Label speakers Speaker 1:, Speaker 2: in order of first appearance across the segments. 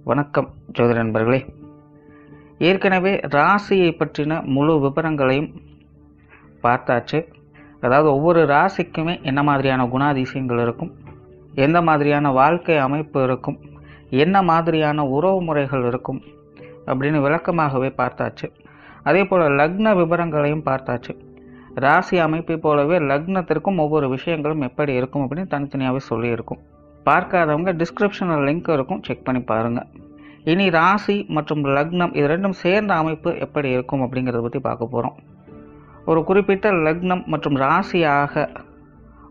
Speaker 1: வணக்கம் ஜோதிட நண்பர்களே. ஏற்கனவே ராசியை பற்றின முழு விவரங்களையும் பார்த்தாச்சு. அதாவது ஒவ்வொரு ராசிக்குமே என்ன மாதிரியான குணாதிசயங்கள் இருக்கும், எந்த மாதிரியான வாழ்க்கை அமைப்பு இருக்கும், என்ன மாதிரியான உறவு முறைகள் இருக்கும் அப்படின்னு விளக்கமாகவே பார்த்தாச்சு. அதே போல் லக்ன விவரங்களையும் பார்த்தாச்சு. ராசி அமைப்பை போலவே லக்னத்திற்கும் ஒவ்வொரு விஷயங்களும் எப்படி இருக்கும் அப்படின்னு தனித்தனியாகவே சொல்லியிருக்கும். பார்க்காதவங்க டிஸ்கிரிப்ஷனில் லிங்க் இருக்கும், செக் பண்ணி பாருங்கள். இனி ராசி மற்றும் லக்னம் இது ரெண்டும் சேர்ந்த அமைப்பு எப்படி இருக்கும் அப்படிங்கிறத பற்றி பார்க்க போகிறோம். ஒரு குறிப்பிட்ட லக்னம் மற்றும் ராசியாக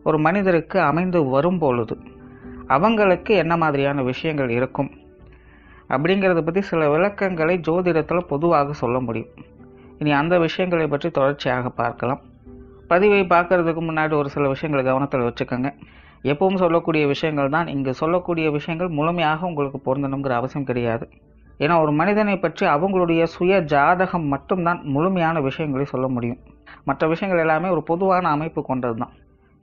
Speaker 1: ஒரு மனிதருக்கு அமைந்து வரும் பொழுது அவங்களுக்கு என்ன மாதிரியான விஷயங்கள் இருக்கும் அப்படிங்கிறத பற்றி சில விளக்கங்களை ஜோதிடத்தில் பொதுவாக சொல்ல முடியும். இனி அந்த விஷயங்களை பற்றி தொடர்ச்சியாக பார்க்கலாம். பதிவை பார்க்கறதுக்கு முன்னாடி ஒரு சில விஷயங்களை கவனத்தில் வச்சுக்கோங்க. எப்பவும் சொல்லக்கூடிய விஷயங்கள் தான். இங்கு சொல்லக்கூடிய விஷயங்கள் முழுமையாக உங்களுக்கு பொருந்தணுங்கிற அவசியம் கிடையாது. ஏன்னா ஒரு மனிதனை பற்றி அவங்களுடைய சுய ஜாதகம் மட்டும்தான் முழுமையான விஷயங்களை சொல்ல முடியும். மற்ற விஷயங்கள் எல்லாமே ஒரு பொதுவான அமைப்பு கொண்டது தான்.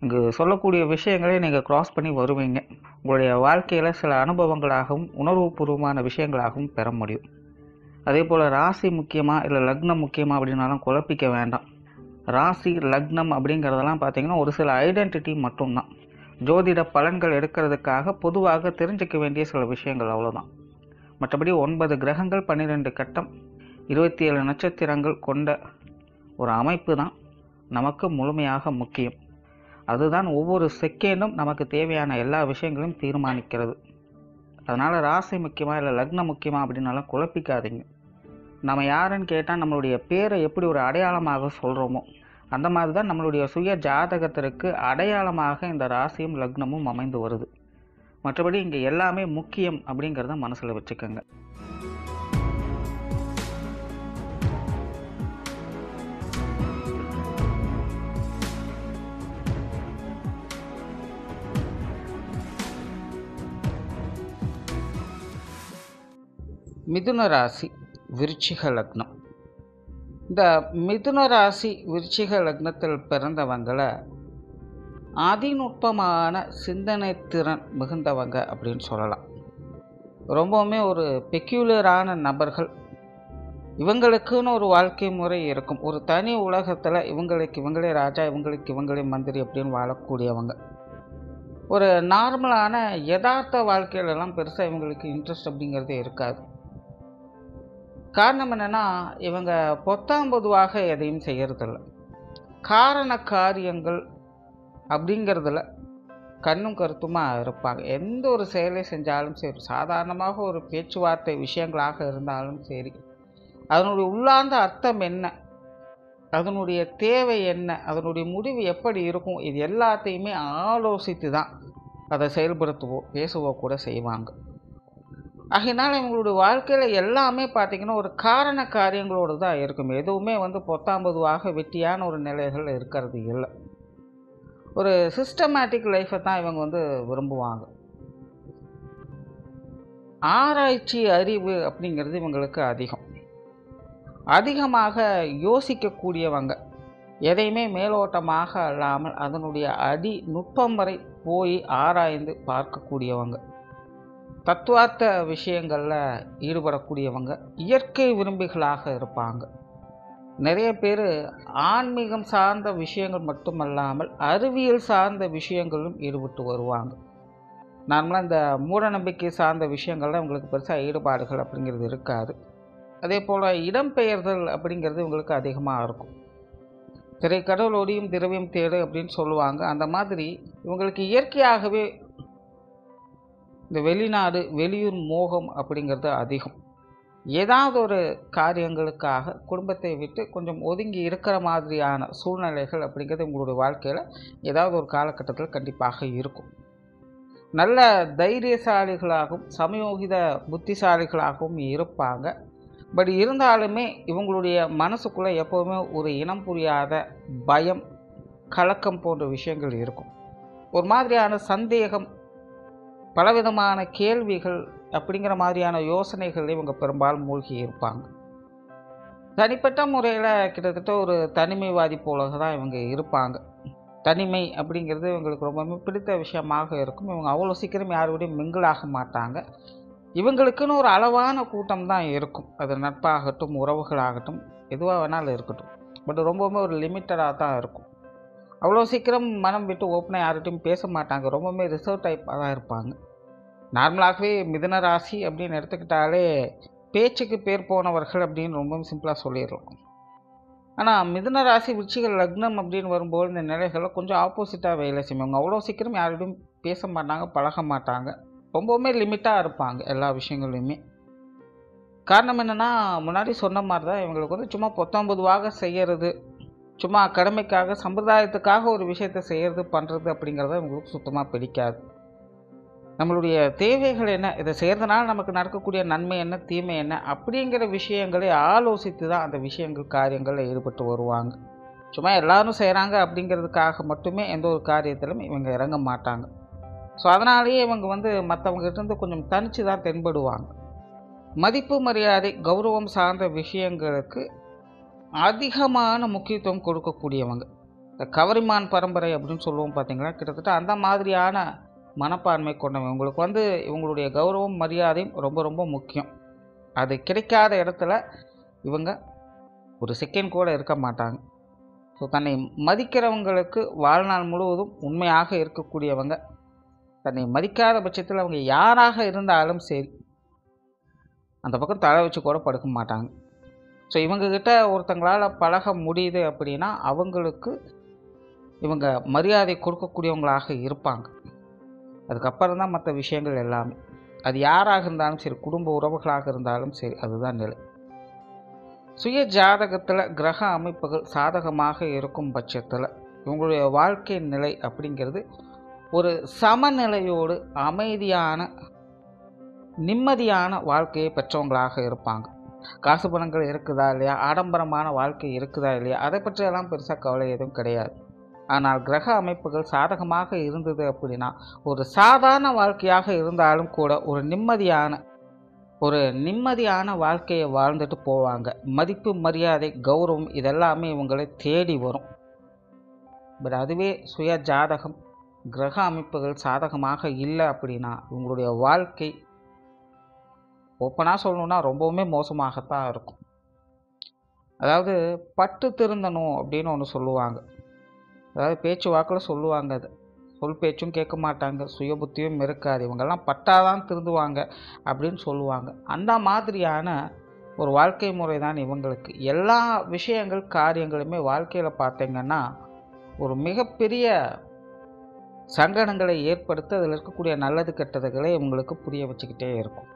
Speaker 1: இங்கு சொல்லக்கூடிய விஷயங்களை நீங்கள் கிராஸ் பண்ணி வருவீங்க. உங்களுடைய வாழ்க்கையில் சில அனுபவங்களாகவும் உணர்வுபூர்வமான விஷயங்களாகவும் பெற முடியும். அதே போல் ராசி முக்கியமாக இல்லை லக்னம் முக்கியமாக அப்படின்னாலும் குழப்பிக்க வேண்டாம். ராசி லக்னம் அப்படிங்கிறதெல்லாம் பார்த்தீங்கன்னா ஒரு சில ஐடென்டிட்டி மட்டும்தான். ஜோதிட பலன்கள் எடுக்கிறதுக்காக பொதுவாக தெரிஞ்சிக்க வேண்டிய சில விஷயங்கள் அவ்வளோதான். மற்றபடி 9 கிரகங்கள் 12 கட்டம் 27 நட்சத்திரங்கள் கொண்ட ஒரு அமைப்பு தான் நமக்கு முழுமையாக முக்கியம். அதுதான் ஒவ்வொரு செகண்டும் நமக்கு தேவையான எல்லா விஷயங்களையும் தீர்மானிக்கிறது. அதனால் ராசி முக்கியமாக இல்லை லக்னம் முக்கியமாக அப்படின்னாலும் குழப்பிக்காதீங்க. நம்ம யாருன்னு கேட்டால் நம்மளுடைய பேரை எப்படி ஒரு அடையாளமாக சொல்கிறோமோ அந்த மாதிரி தான் நம்மளுடைய சுய ஜாதகத்திற்கு அடையாளமாக இந்த ராசியும் லக்னமும் அமைந்து வருது. மற்றபடி இங்கே எல்லாமே முக்கியம் அப்படிங்கிறத மனசில் வச்சுக்கோங்க. மிதுன ராசி விருச்சிக லக்னம். இந்த மிதுன ராசி விருச்சிக லக்னத்தில் பிறந்தவங்களை அதிநுட்பமான சிந்தனை திறன் மிகுந்தவங்க அப்படின்னு சொல்லலாம். ரொம்பவுமே ஒரு பெக்யூலரான நபர்கள். இவங்களுக்குன்னு ஒரு வாழ்க்கை முறை இருக்கும். ஒரு தனி உலகத்தில் இவங்களுக்கு இவங்களே ராஜா, இவங்களுக்கு இவங்களே மந்திரி அப்படின்னு வாழக்கூடியவங்க. ஒரு நார்மலான யதார்த்த வாழ்க்கையிலலாம் பெருசாக இவங்களுக்கு இன்ட்ரெஸ்ட் அப்படிங்கிறதே இருக்காது. காரணம் என்னென்னா இவங்க பொத்தாம் பொதுவாக எதையும் செய்கிறதில்ல. காரண காரியங்கள் அப்படிங்கிறதுல கண்ணும் கருத்துமாக இருப்பாங்க. எந்த ஒரு செயலை செஞ்சாலும் சரி, சாதாரணமாக ஒரு பேச்சுவார்த்தை விஷயங்களாக இருந்தாலும் சரி, அதனுடைய உள்ளார்ந்த அர்த்தம் என்ன, அதனுடைய தேவை என்ன, அதனுடைய முடிவு எப்படி இருக்கும், இது எல்லாத்தையுமே ஆலோசித்து தான் அதை செயல்படுத்துவோ பேசுவோ கூட செய்வாங்க. ஆகையினால் இவங்களுடைய வாழ்க்கையில் எல்லாமே பார்த்திங்கன்னா ஒரு காரண காரியங்களோடு தான் இருக்கும். எதுவுமே பொத்தாம்பதுவாக வெட்டியான ஒரு நிலைகள் இருக்கிறது இல்லை. ஒரு சிஸ்டமேட்டிக் லைஃப்பை தான் இவங்க விரும்புவாங்க. ஆராய்ச்சி அறிவு அப்படிங்கிறது இவங்களுக்கு அதிகமாக யோசிக்கக்கூடியவங்க. எதையுமே மேலோட்டமாக அல்லாமல் அதனுடைய அடி நுட்பம் வரை போய் ஆராய்ந்து பார்க்கக்கூடியவங்க. தத்துவார்த்த விஷயங்களில் ஈடுபடக்கூடியவங்க. இயற்கை விரும்பிகளாக இருப்பாங்க. நிறைய பேர் ஆன்மீகம் சார்ந்த விஷயங்கள் மட்டுமல்லாமல் அறிவியல் சார்ந்த விஷயங்களும் ஈடுபட்டு வருவாங்க. நார்மலாக இந்த மூட நம்பிக்கை சார்ந்த விஷயங்கள்லாம் இவங்களுக்கு பெருசாக ஈடுபாடுகள் அப்படிங்கிறது இருக்காது. அதே போல் இடம்பெயர்தல் அப்படிங்கிறது இவங்களுக்கு அதிகமாக இருக்கும். திரைக்கடல் ஒடியும் திரவியம் தேடு அப்படின்னு சொல்லுவாங்க. அந்த மாதிரி இவங்களுக்கு இயற்கையாகவே இந்த வெளிநாடு வெளியூர் மோகம் அப்படிங்கிறது அதிகம். ஏதாவது ஒரு காரியங்களுக்காக குடும்பத்தை விட்டு கொஞ்சம் ஒதுங்கி இருக்கிற மாதிரியான சூழ்நிலைகள் அப்படிங்கிறது உங்களுடைய வாழ்க்கையில் ஏதாவது ஒரு காலகட்டத்தில் கண்டிப்பாக இருக்கும். நல்ல தைரியசாலிகளாகவும் சமயோகித புத்திசாலிகளாகவும் இருப்பாங்க. பட் இருந்தாலுமே இவங்களுடைய மனசுக்குள்ளே எப்போவுமே ஒரு இனம் புரியாத பயம், கலக்கம் போன்ற விஷயங்கள் இருக்கும். ஒரு மாதிரியான சந்தேகம், பலவிதமான கேள்விகள் அப்படிங்கிற மாதிரியான யோசனைகள் இவங்க பெரும்பாலும் மூழ்கி இருப்பாங்க. தனிப்பட்ட முறையில் கிட்டத்தட்ட ஒரு தனிமைவாதி போல தான் இவங்க இருப்பாங்க. தனிமை அப்படிங்கிறது இவங்களுக்கு ரொம்பவுமே பிடித்த விஷயமாக இருக்கும். இவங்க அவ்வளோ சீக்கிரம் யாரோடையும் மிங்கிள் ஆக மாட்டாங்க. இவங்களுக்குன்னு ஒரு அளவான கூட்டம் தான் இருக்கும். அது நட்பாகட்டும், உறவுகளாகட்டும், எதுவாக வேணாலும் இருக்கட்டும். பட் ரொம்பவுமே ஒரு லிமிட்டடாக தான் இருக்கும். அவ்வளோ சீக்கிரம் மனம் விட்டு ஓப்பனாக யார்கிட்டையும் பேச மாட்டாங்க. ரொம்பவுமே ரிசர்வ் டைப்பாக தான் இருப்பாங்க. நார்மலாகவே மிதுன ராசி அப்படின்னு எடுத்துக்கிட்டாலே பேச்சுக்கு பேர் போனவர்கள் அப்படின்னு ரொம்பவும் சிம்பிளாக சொல்லிடலாம். ஆனால் மிதுன ராசி விருச்சிக லக்னம் அப்படின்னு வரும்போது இந்த நிலைகளை கொஞ்சம் ஆப்போசிட்டாக வேலை செய்வாங்க. அவ்வளோ சீக்கிரம் யார்கிட்டையும் பேச மாட்டாங்க, பழக மாட்டாங்க. ரொம்பவுமே லிமிட்டாக இருப்பாங்க எல்லா விஷயங்களையுமே. காரணம் என்னென்னா, முன்னாடி சொன்ன மாதிரி தான் இவங்களுக்கு வந்து சும்மா பொத்தாம்பதுவாக செய்கிறது, சும்மா கடமைக்காக சம்பிரதாயத்துக்காக ஒரு விஷயத்தை செய்கிறது பண்ணுறது அப்படிங்கிறத இவங்களுக்கு சுத்தமாக பிடிக்காது. நம்மளுடைய தேவைகள் என்ன, இதை செய்கிறதுனால நமக்கு நடக்கக்கூடிய நன்மை என்ன, தீமை என்ன அப்படிங்கிற விஷயங்களை ஆலோசித்து தான் அந்த விஷயங்கள் காரியங்களில் ஈடுபட்டு வருவாங்க. சும்மா எல்லாரும் செய்கிறாங்க அப்படிங்கிறதுக்காக மட்டுமே எந்த ஒரு காரியத்திலும் இவங்க இறங்க மாட்டாங்க. ஸோ அதனாலேயே இவங்க வந்து மற்றவங்ககிட்ட கொஞ்சம் தனித்து தான் தென்படுவாங்க. மதிப்பு மரியாதை கௌரவம் சார்ந்த விஷயங்களுக்கு அதிகமான முக்கியத்துவம் கொடுக்கக்கூடியவங்க. இந்த கவரிமான் பரம்பரை அப்படின்னு சொல்லுவோம் பார்த்தீங்களா, கிட்டத்தட்ட அந்த மாதிரியான மனப்பான்மை கொண்டவங்க. இவங்களுக்கு வந்து இவங்களுடைய கௌரவம் மரியாதையும் ரொம்ப ரொம்ப முக்கியம். அது கிடைக்காத இடத்துல இவங்க ஒரு செகண்ட் கூட இருக்க மாட்டாங்க. ஸோ தன்னை மதிக்கிறவங்களுக்கு வாழ்நாள் முழுவதும் உண்மையாக இருக்கக்கூடியவங்க. தன்னை மதிக்காத பட்சத்தில் அவங்க யாராக இருந்தாலும் சரி அந்த பக்கம் தலை வச்சு கூட படுக்க மாட்டாங்க. ஸோ இவங்கக்கிட்ட ஒருத்தங்களால் பழக முடியுது அப்படின்னா அவங்களுக்கு இவங்க மரியாதை கொடுக்கக்கூடியவங்களாக இருப்பாங்க. அதுக்கப்புறம் தான் மற்ற விஷயங்கள் எல்லாமே. அது யாராக இருந்தாலும் சரி, குடும்ப உறவுகளாக இருந்தாலும் சரி, அதுதான் நிலை. சுய ஜாதகத்தில் கிரக அமைப்புகள் சாதகமாக இருக்கும் பட்சத்தில் இவங்களுடைய வாழ்க்கை நிலை அப்படிங்கிறது ஒரு சமநிலையோடு அமைதியான நிம்மதியான வாழ்க்கையை பெற்றவங்களாக இருப்பாங்க. காசு பணங்கள் இருக்குதா இல்லையா, ஆடம்பரமான வாழ்க்கை இருக்குதா இல்லையா, அதை பற்றியெல்லாம் பெருசாக கவலை எதுவும் கிடையாது. ஆனால் கிரக அமைப்புகள் சாதகமாக இருந்தது அப்படின்னா ஒரு சாதாரண வாழ்க்கையாக இருந்தாலும் கூட ஒரு நிம்மதியான வாழ்க்கையை வாழ்ந்துட்டு போவாங்க. மதிப்பு மரியாதை கௌரவம் இதெல்லாமே இவங்களை தேடி வரும். பட் அதுவே சுய ஜாதகம் கிரக அமைப்புகள் சாதகமாக இல்லை அப்படின்னா இவங்களுடைய வாழ்க்கை ஓப்பனாக சொல்லணுன்னா ரொம்பவுமே மோசமாகத்தான் இருக்கும். அதாவது பட்டு திருந்தணும் அப்படின்னு ஒன்று சொல்லுவாங்க. அதாவது பேச்சு வாக்கில் சொல்லுவாங்க. அது சொல் பேச்சும் கேட்க மாட்டாங்க, சுய புத்தியும் இருக்காது, இவங்கெல்லாம் பட்டாதான் திருந்துவாங்க அப்படின்னு சொல்லுவாங்க. அந்த மாதிரியான ஒரு வாழ்க்கை முறை தான் இவங்களுக்கு. எல்லா விஷயங்கள் காரியங்களுமே வாழ்க்கையில் பார்த்தீங்கன்னா ஒரு மிகப்பெரிய சங்கடங்களை ஏற்படுத்தி அதில் இருக்கக்கூடிய நல்லது கெட்டதுகளை இவங்களுக்கு புரிய வச்சுக்கிட்டே இருக்கும்.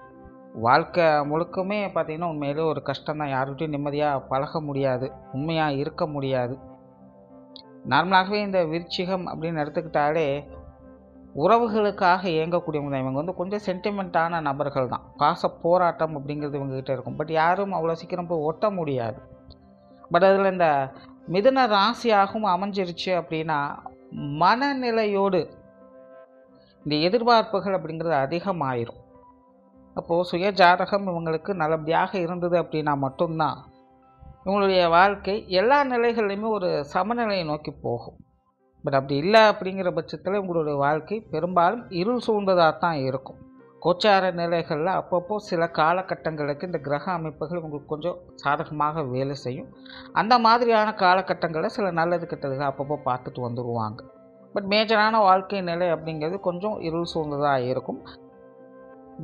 Speaker 1: வாழ்க்கை முழுக்கமே பார்த்திங்கன்னா உண்மையிலே ஒரு கஷ்டம்தான். யார்கிட்டையும் நிம்மதியாக பழக முடியாது, உண்மையாக இருக்க முடியாது. நார்மலாகவே இந்த விருச்சிகம் அப்படின்னு எடுத்துக்கிட்டாலே உறவுகளுக்காக இயங்கக்கூடியவங்க தான். இவங்க வந்து கொஞ்சம் சென்டிமெண்ட்டான நபர்கள் தான். பாச போராட்டம் அப்படிங்கிறது இவங்ககிட்ட இருக்கும். பட் யாரும் அவ்வளோ சீக்கிரம் போய் ஒட்ட முடியாது. பட் அதில் இந்த மிதுன ராசியாகவும் அமைஞ்சிருச்சு அப்படின்னா மனநிலையோடு இந்த எதிர்பார்ப்புகள் அப்படிங்கிறது அதிகமாயிரும். அப்போது சுய ஜாதகம் இவங்களுக்கு நல்லபடியாக இருந்தது அப்படின்னா மட்டும்தான் இவங்களுடைய வாழ்க்கை எல்லா நிலைகள்லையுமே ஒரு சமநிலையை நோக்கி போகும். பட் அப்படி இல்லை அப்படிங்கிற பட்சத்தில் இவங்களுடைய வாழ்க்கை பெரும்பாலும் இருள் சூழ்ந்ததாக தான் இருக்கும். கோச்சார நிலைகளில் அப்பப்போ சில காலகட்டங்களுக்கு இந்த கிரக அமைப்புகள் இவங்களுக்கு கொஞ்சம் சாதகமாக வேலை செய்யும். அந்த மாதிரியான காலகட்டங்களில் சில நல்லது கெட்டதுகள் அப்பப்போ பார்த்துட்டு வந்துடுவாங்க. பட் மேஜரான வாழ்க்கை நிலை அப்படிங்கிறது கொஞ்சம் இருள் சூழ்ந்ததாக இருக்கும்.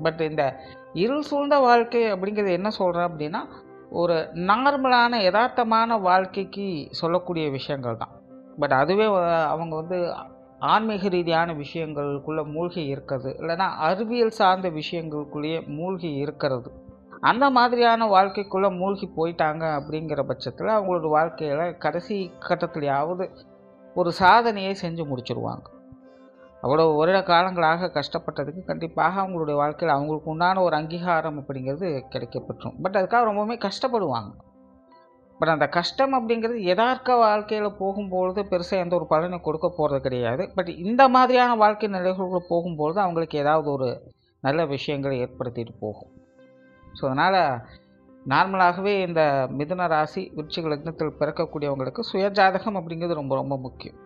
Speaker 1: பட் இந்த இருள் சூழ்ந்த வாழ்க்கை அப்படிங்கிறது என்ன சொல்கிறேன் அப்படின்னா ஒரு நார்மலான யதார்த்தமான வாழ்க்கைக்கு சொல்லக்கூடிய விஷயங்கள் தான். பட் அதுவே அவங்க வந்து ஆன்மீக ரீதியான விஷயங்களுக்குள்ளே மூழ்கி இருக்கிறது, இல்லைனா அறிவியல் சார்ந்த விஷயங்களுக்குள்ளேயே மூழ்கி இருக்கிறது, அந்த மாதிரியான வாழ்க்கைக்குள்ளே மூழ்கி போயிட்டாங்க அப்படிங்கிற பட்சத்தில் அவங்களோட வாழ்க்கையில் கடைசி கட்டத்திலேயாவது ஒரு சாதனையை செஞ்சு முடிச்சிருவாங்க. அவ்வளோ வருட காலங்களாக கஷ்டப்பட்டதுக்கு கண்டிப்பாக அவங்களுடைய வாழ்க்கையில் அவங்களுக்கு உண்டான ஒரு அங்கீகாரம் அப்படிங்கிறது கிடைக்கப்பட்டுரும். பட் அதுக்காக ரொம்பவுமே கஷ்டப்படுவாங்க. பட் அந்த கஷ்டம் அப்படிங்கிறது யதார்த்த வாழ்க்கையில் போகும்பொழுது பெருசாக எந்த ஒரு பலனை கொடுக்க போகிறது கிடையாது. பட் இந்த மாதிரியான வாழ்க்கை நிலைகளுக்குள்ள போகும்பொழுது அவங்களுக்கு ஏதாவது ஒரு நல்ல விஷயங்களை ஏற்படுத்திட்டு போகும். ஸோ அதனால் நார்மலாகவே இந்த மிதுன ராசி விருச்சிக லக்னத்தில் பிறக்கக்கூடியவங்களுக்கு சுயஜாதகம் அப்படிங்கிறது ரொம்ப ரொம்ப முக்கியம்.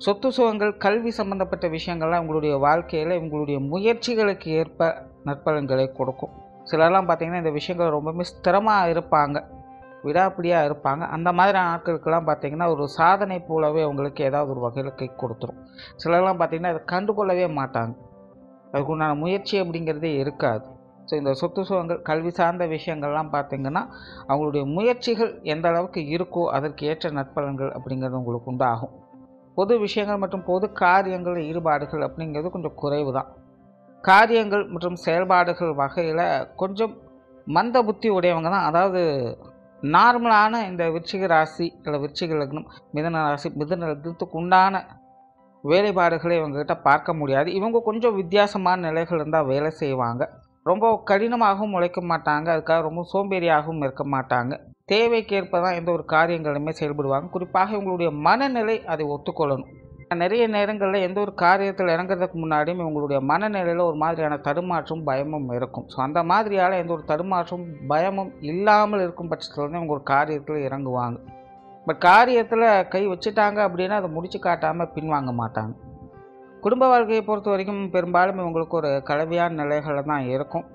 Speaker 1: சொத்து சுகங்கள், கல்வி சம்பந்தப்பட்ட விஷயங்கள்லாம் உங்களுடைய வாழ்க்கையில் உங்களுடைய முயற்சிகளுக்கு ஏற்ப நற்பலன்களை கொடுக்கும். சிலர்லாம் பார்த்திங்கன்னா இந்த விஷயங்கள் ரொம்பவுமே ஸ்திரமாக இருப்பாங்க, விடாப்பிடியாக இருப்பாங்க. அந்த மாதிரியான ஆட்களுக்கெல்லாம் பார்த்திங்கன்னா ஒரு சாதனை போலவே அவங்களுக்கு ஏதாவது ஒரு வகையில் கை கொடுத்துரும். சிலர்லாம் பார்த்திங்கன்னா அதை கண்டுகொள்ளவே மாட்டாங்க, அதுக்குண்டான முயற்சி அப்படிங்கிறதே இருக்காது. ஸோ இந்த சொத்து சுகங்கள், கல்வி சார்ந்த விஷயங்கள்லாம் பார்த்திங்கன்னா அவங்களுடைய முயற்சிகள் எந்த அளவுக்கு இருக்கோ அதற்கு ஏற்ற நற்பலன்கள் அப்படிங்கிறது உங்களுக்கு உண்டாகும். பொது விஷயங்கள் மற்றும் பொது காரியங்கள் ஈடுபாடுகள் அப்படிங்கிறது கொஞ்சம் குறைவு தான். காரியங்கள் மற்றும் செயல்பாடுகள் வகையில் கொஞ்சம் மந்த புத்தி உடையவங்க தான். அதாவது நார்மலான இந்த விருச்சிக ராசி இல்லை விருச்சிக லக்னம், மிதுன ராசி, மிதுன லக்னத்துக்கு உண்டான வேலைப்பாடுகளை இவங்ககிட்ட பார்க்க முடியாது. இவங்க கொஞ்சம் வித்தியாசமான நிலைகள் இருந்தால் வேலை செய்வாங்க. ரொம்ப கடினமாகவும் உழைக்க மாட்டாங்க, அதுக்காக ரொம்ப சோம்பேறியாகவும் இருக்க மாட்டாங்க. தேவைக்கேற்ப தான் எந்த ஒரு காரியங்களுமே செயல்படுவாங்க. குறிப்பாக இவங்களுடைய மனநிலை அதை ஒத்துக்கொள்ளணும். நிறைய நேரங்களில் எந்த ஒரு காரியத்தில் இறங்குறதுக்கு முன்னாடியும் இவங்களுடைய மனநிலையில் ஒரு மாதிரியான தடுமாற்றம், பயமும் இருக்கும். ஸோ அந்த மாதிரியால் எந்த ஒரு தடுமாற்றம், பயமும் இல்லாமல் இருக்கும் பட்சத்தில் வந்து இவங்க ஒரு காரியத்தில் இறங்குவாங்க. பட் காரியத்தில் கை வச்சுட்டாங்க அப்படின்னா அதை முடிச்சு காட்டாமல் பின்வாங்க மாட்டாங்க. குடும்ப வாழ்க்கையை பொறுத்த வரைக்கும் பெரும்பாலும் இவங்களுக்கு ஒரு கலவையான நிலைகளில் தான் இருக்கும்.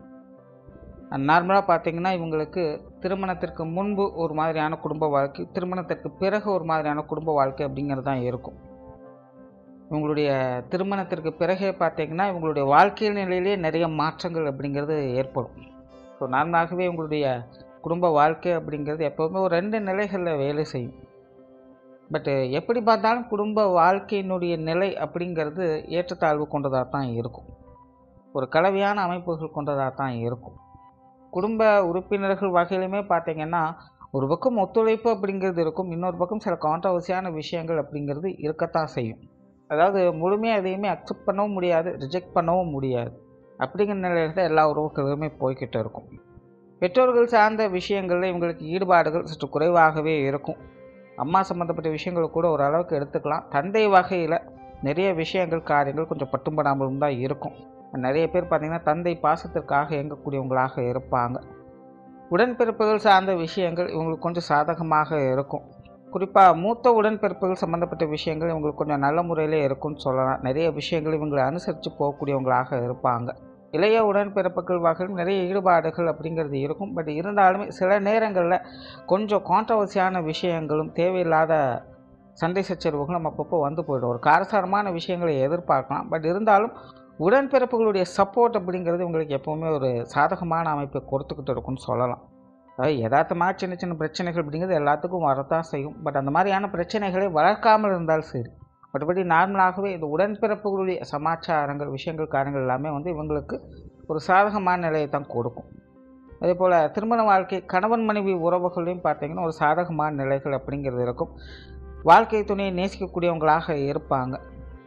Speaker 1: நார்மலாக பார்த்திங்கன்னா இவங்களுக்கு திருமணத்திற்கு முன்பு ஒரு மாதிரியான குடும்ப வாழ்க்கை, திருமணத்திற்கு பிறகு ஒரு மாதிரியான குடும்ப வாழ்க்கை அப்படிங்கிறது தான் இருக்கும். இவங்களுடைய திருமணத்திற்கு பிறகே பார்த்திங்கன்னா இவங்களுடைய வாழ்க்கை நிலையிலே நிறைய மாற்றங்கள் அப்படிங்கிறது ஏற்படும். ஸோ நார்மலாகவே இவங்களுடைய குடும்ப வாழ்க்கை அப்படிங்கிறது எப்போவுமே ஒரு 2 நிலைகளில் வேலை செய்யும். பட்டு எப்படி பார்த்தாலும் குடும்ப வாழ்க்கையினுடைய நிலை அப்படிங்கிறது ஏற்றத்தாழ்வு கொண்டதாக தான் இருக்கும், ஒரு கலவையான அமைப்புகள் கொண்டதாக தான் இருக்கும். குடும்ப உறுப்பினர்கள் வகையிலுமே பார்த்திங்கன்னா ஒரு பக்கம் ஒத்துழைப்பு அப்படிங்கிறது இருக்கும், இன்னொரு பக்கம் சில கான்ட்ரவர்சியான விஷயங்கள் அப்படிங்கிறது இருக்கத்தான் செய்யும். அதாவது முழுமையாக எதையுமே அக்செப்ட் பண்ணவும் முடியாது, ரிஜெக்ட் பண்ணவும் முடியாது. அப்படிங்கிற நிலையில் தான் எல்லா உறவுகளுமே போய்கிட்டு இருக்கும். பெற்றோர்கள் சார்ந்த விஷயங்களில் இவங்களுக்கு ஈடுபாடுகள் சற்று குறைவாகவே இருக்கும். அம்மா சம்மந்தப்பட்ட விஷயங்கள் கூட ஓரளவுக்கு எடுத்துக்கலாம். தந்தை வகையில் நிறைய விஷயங்கள், காரியங்கள் கொஞ்சம் பட்டும்படாமலும் தான் இருக்கும். நிறைய பேர் பார்த்திங்கன்னா தந்தை பாசத்திற்காக இயங்கக்கூடியவங்களாக இருப்பாங்க. உடன்பிறப்புகள் சார்ந்த விஷயங்கள் இவங்களுக்கு கொஞ்சம் சாதகமாக இருக்கும். குறிப்பாக மூத்த உடன்பிறப்புகள் சம்மந்தப்பட்ட விஷயங்கள் இவங்களுக்கு கொஞ்சம் நல்ல முறையிலே இருக்கும்னு சொல்லலாம். நிறைய விஷயங்கள் இவங்களை அனுசரித்து போகக்கூடியவங்களாக இருப்பாங்க. இளைய உடன்பிறப்புகள் வகையில் நிறைய ஈடுபாடுகள் அப்படிங்கிறது இருக்கும். பட் இருந்தாலுமே சில நேரங்களில் கொஞ்சம் கான்ட்ரவர்சியான விஷயங்களும் தேவையில்லாத சண்டை சச்சரவுகளும் அப்பப்போ வந்து போய்டும். ஒரு காரசாரமான விஷயங்களை எதிர்பார்க்கலாம். பட் இருந்தாலும் உடன்பிறப்புகளுடைய சப்போர்ட் அப்படிங்கிறது உங்களுக்கு எப்போவுமே ஒரு சாதகமான அமைப்பை கொடுத்துக்கிட்டு இருக்குன்னு சொல்லலாம். அதாவது யதார்த்தமாக சின்ன சின்ன பிரச்சனைகள் அப்படிங்கிறது எல்லாத்துக்கும் வரத்தான் செய்யும். பட் அந்த மாதிரியான பிரச்சனைகளை வளர்க்காமல் இருந்தாலும் சரி, மற்றபடி நார்மலாகவே இந்த உடன்பிறப்புகளுடைய சமாச்சாரங்கள், விஷயங்கள், காரியங்கள் எல்லாமே வந்து இவங்களுக்கு ஒரு சாதகமான நிலையை தான் கொடுக்கும். அதே போல் திருமண வாழ்க்கை, கணவன் மனைவி உறவுகளையும் பார்த்திங்கன்னா ஒரு சாதகமான நிலைகள் அப்படிங்கிறது இருக்கும். வாழ்க்கை துணையை நேசிக்கக்கூடியவங்களாக இருப்பாங்க.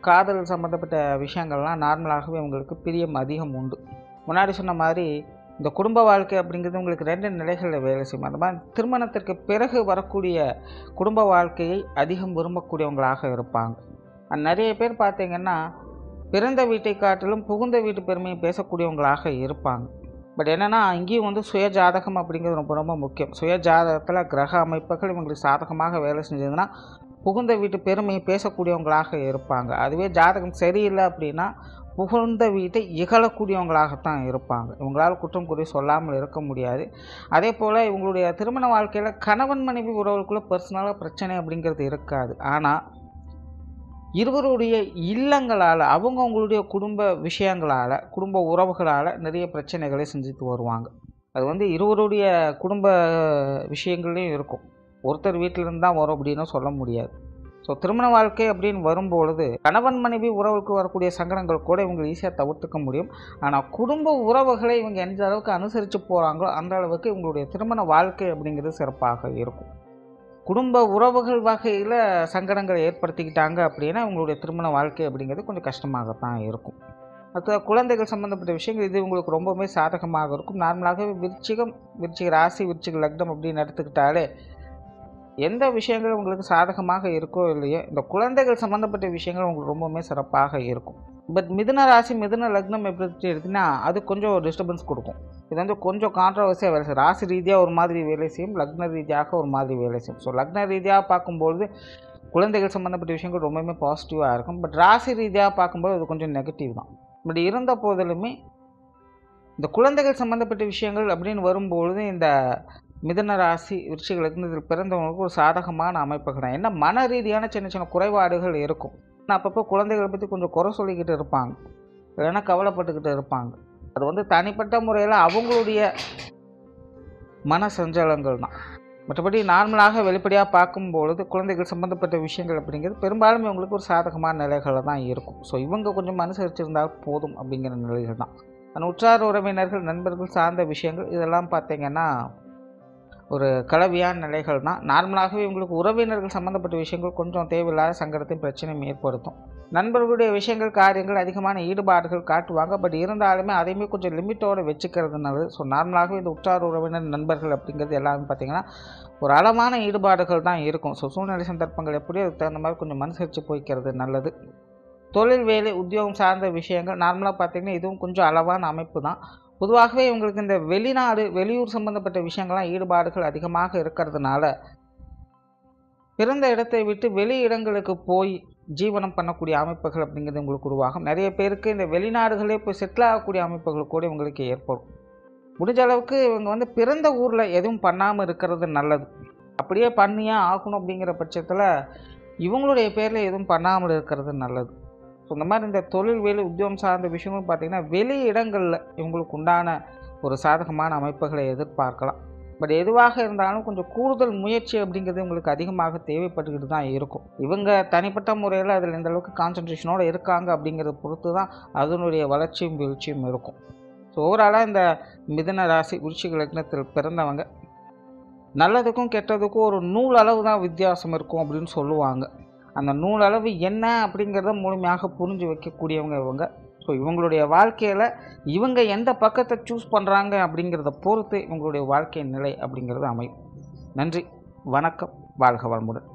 Speaker 1: காதல் சம்மந்தப்பட்ட விஷயங்கள்லாம் நார்மலாகவே இவங்களுக்கு பிரியம் அதிகம் உண்டு. முன்னாடி சொன்ன மாதிரி இந்த குடும்ப வாழ்க்கை அப்படிங்கிறது உங்களுக்கு 2 நிலைகளில் வேலை செய்யும். அந்த மாதிரி திருமணத்திற்கு பிறகு வரக்கூடிய குடும்ப வாழ்க்கையை அதிகம் விரும்பக்கூடியவங்களாக இருப்பாங்க. நிறைய பேர் பார்த்திங்கன்னா பிறந்த வீட்டை காட்டிலும் புகுந்த வீட்டு பெருமையை பேசக்கூடியவங்களாக இருப்பாங்க. பட் என்னென்னா இங்கேயும் வந்து சுய ஜாதகம் அப்படிங்கிறது ரொம்ப ரொம்ப முக்கியம். சுய ஜாதகத்தில் கிரக அமைப்புகள் இவங்களுக்கு சாதகமாக வேலை செஞ்சதுன்னா புகுந்த வீட்டு பெருமையை பேசக்கூடியவங்களாக இருப்பாங்க. அதுவே ஜாதகம் சரியில்லை அப்படின்னா புகுந்த வீட்டை இகழக்கூடியவங்களாகத்தான் இருப்பாங்க. இவங்களால் குற்றம் குறை சொல்லாமல் இருக்க முடியாது. அதே போல் இவங்களுடைய திருமண வாழ்க்கையில் கணவன் மனைவி உறவுக்குள்ளே பர்சனலாக பிரச்சனை அப்படிங்கிறது இருக்காது. ஆனால் இருவருடைய இல்லங்களால், அவங்களுடைய குடும்ப விஷயங்களால், குடும்ப உறவுகளால் நிறைய பிரச்சனைகளை செஞ்சுட்டு வருவாங்க. அது வந்து இருவருடைய குடும்ப விஷயங்கள்லையும் இருக்கும். ஒருத்தர் வீட்டிலிருந்து தான் வரும் அப்படின்னு சொல்ல முடியாது. ஸோ திருமண வாழ்க்கை அப்படின்னு வரும்பொழுது கணவன் மனைவி உறவுக்கு வரக்கூடிய சங்கடங்கள் கூட இவங்க ஈஸியாக தவிர்த்துக்க முடியும். ஆனால் குடும்ப உறவுகளை இவங்க எந்த அளவுக்கு அனுசரித்து போகிறாங்களோ அந்த அளவுக்கு இவங்களுடைய திருமண வாழ்க்கை அப்படிங்கிறது சிறப்பாக இருக்கும். குடும்ப உறவுகள் வகையில் சங்கடங்களை ஏற்படுத்திக்கிட்டாங்க அப்படின்னா இவங்களுடைய திருமண வாழ்க்கை அப்படிங்கிறது கொஞ்சம் கஷ்டமாகத்தான் இருக்கும். அடுத்த குழந்தைகள் சம்மந்தப்பட்ட விஷயங்கள் இது உங்களுக்கு ரொம்பவுமே சாதகமாக இருக்கும். நார்மலாகவே விருச்சிக ராசி, விருச்சிக லக்னம் அப்படின்னு எடுத்துக்கிட்டாலே எந்த விஷயங்கள் உங்களுக்கு சாதகமாக இருக்கோ இல்லையோ இந்த குழந்தைகள் சம்மந்தப்பட்ட விஷயங்கள் உங்களுக்கு ரொம்பவுமே சிறப்பாக இருக்கும். பட் மிதுன ராசி, மிதுன லக்னம் எப்படி எடுத்திங்கன்னா அது கொஞ்சம் டிஸ்டர்பன்ஸ் கொடுக்கும். இது வந்து கொஞ்சம் கான்ட்ரவர்சியாக வேலை செய்யும். ராசி ரீதியாக ஒரு மாதிரி வேலை செய்யும், லக்ன ரீதியாக ஒரு மாதிரி வேலை செய்யும். ஸோ லக்ன ரீதியாக பார்க்கும்பொழுது குழந்தைகள் சம்மந்தப்பட்ட விஷயங்கள் ரொம்பவுமே பாசிட்டிவாக இருக்கும். பட் ராசி ரீதியாக பார்க்கும்போது அது கொஞ்சம் நெகட்டிவ் தான். பட் இருந்த போதிலுமே இந்த குழந்தைகள் சம்மந்தப்பட்ட விஷயங்கள் அப்படின்னு வரும்பொழுது இந்த மிதுன ராசி விருச்சிக லக்னத்தில் பிறந்தவங்களுக்கு ஒரு சாதகமான அமைப்புகள் தான். என்ன மன ரீதியான சின்ன சின்ன குறைபாடுகள் இருக்கும். அப்பப்போ குழந்தைகளை பற்றி கொஞ்சம் குறை சொல்லிக்கிட்டு இருப்பாங்க, இல்லைன்னா கவலைப்பட்டுக்கிட்டு இருப்பாங்க. அது தனிப்பட்ட முறையில் அவங்களுடைய மன சஞ்சலங்கள் தான். மற்றபடி நார்மலாக வெளிப்படையாக பார்க்கும்பொழுது குழந்தைகள் சம்மந்தப்பட்ட விஷயங்கள் அப்படிங்கிறது பெரும்பாலும் இவங்களுக்கு ஒரு சாதகமான நிலைகளில் தான் இருக்கும். ஸோ இவங்க கொஞ்சம் அனுசரிச்சிருந்தால் போதும் அப்படிங்கிற நிலைகள் தான். அந்த உற்றார் உறவினர்கள் நண்பர்கள் சார்ந்த விஷயங்கள் இதெல்லாம் பார்த்திங்கன்னா ஒரு கலவையான நிலைகள் தான். நார்மலாகவே இவங்களுக்கு உறவினர்கள் சம்மந்தப்பட்ட விஷயங்கள் கொஞ்சம் தேவையில்லாத சங்கடத்தையும் பிரச்சனையும் ஏற்படுத்தும். நண்பர்களுடைய விஷயங்கள் காரியங்கள் அதிகமான ஈடுபாடுகள் காட்டுவாங்க. பட் இருந்தாலுமே அதையுமே கொஞ்சம் லிமிட்டோடு வச்சுக்கிறது நல்லது. ஸோ நார்மலாகவே இந்த உற்றார் உறவினர் நண்பர்கள் அப்படிங்கிறது எல்லாமே பார்த்திங்கன்னா ஒரு அளவான ஈடுபாடுகள் தான் இருக்கும். ஸோ சூழ்நிலை சந்தர்ப்பங்கள் எப்படியோ அதுக்கு தகுந்த மாதிரி கொஞ்சம் அனுசரித்து போய்க்கிறது நல்லது. தொழில் வேலை உத்தியோகம் சார்ந்த விஷயங்கள் நார்மலாக பார்த்திங்கன்னா இதுவும் கொஞ்சம் அளவான அமைப்பு தான். பொதுவாகவே இவங்களுக்கு இந்த வெளிநாடு வெளியூர் சம்பந்தப்பட்ட விஷயங்கள்லாம் ஈடுபாடுகள் அதிகமாக இருக்கிறதுனால பிறந்த இடத்தை விட்டு வெளி இடங்களுக்கு போய் ஜீவனம் பண்ணக்கூடிய அமைப்புகள் அப்படிங்கிறது உங்களுக்கு உருவாகும். நிறைய பேருக்கு இந்த வெளிநாடுகளே போய் செட்டில் ஆகக்கூடிய அமைப்புகள் கூட இவங்களுக்கு ஏற்படும். முடிஞ்ச அளவுக்கு இவங்க பிறந்த ஊரில் எதுவும் பண்ணாமல் இருக்கிறது நல்லது. அப்படியே பண்ணியே ஆகணும் அப்படிங்கிற பட்சத்தில் இவங்களுடைய பேரில் எதுவும் பண்ணாமல் இருக்கிறது நல்லது. ஸோ இந்த மாதிரி இந்த தொழில் வேலை உத்தியோகம் சார்ந்த விஷயங்களும் பார்த்திங்கன்னா வெளி இடங்களில் இவங்களுக்கு உண்டான ஒரு சாதகமான அமைப்புகளை எதிர்பார்க்கலாம். பட் எதுவாக இருந்தாலும் கொஞ்சம் கூடுதல் முயற்சி அப்படிங்கிறது உங்களுக்கு அதிகமாக தேவைப்பட்டுக்கிட்டு தான் இருக்கும். இவங்க தனிப்பட்ட முறையில் அதில் இந்த அளவுக்கு கான்சன்ட்ரேஷனோடு இருக்காங்க அப்படிங்கிறத பொறுத்து தான் அதனுடைய வளர்ச்சியும் வீழ்ச்சியும் இருக்கும். ஸோ ஓவராலாக இந்த மிதுன ராசி விருச்சிக லக்னத்தில் பிறந்தவங்க நல்லதுக்கும் கெட்டதுக்கும் ஒரு நூல் அளவு தான் வித்தியாசம் இருக்கும் அப்படின்னு சொல்லுவாங்க. அந்த நூல் அளவு என்ன அப்படிங்கிறத முழுமையாக புரிஞ்சு வைக்கக்கூடியவங்க இவங்க. ஸோ இவங்களுடைய வாழ்க்கையில் இவங்க எந்த பக்கத்தை சூஸ் பண்ணுறாங்க அப்படிங்கிறத பொறுத்து இவங்களுடைய வாழ்க்கை நிலை அப்படிங்கிறது அமையும். நன்றி, வணக்கம், வாழ்க வளமுடன்.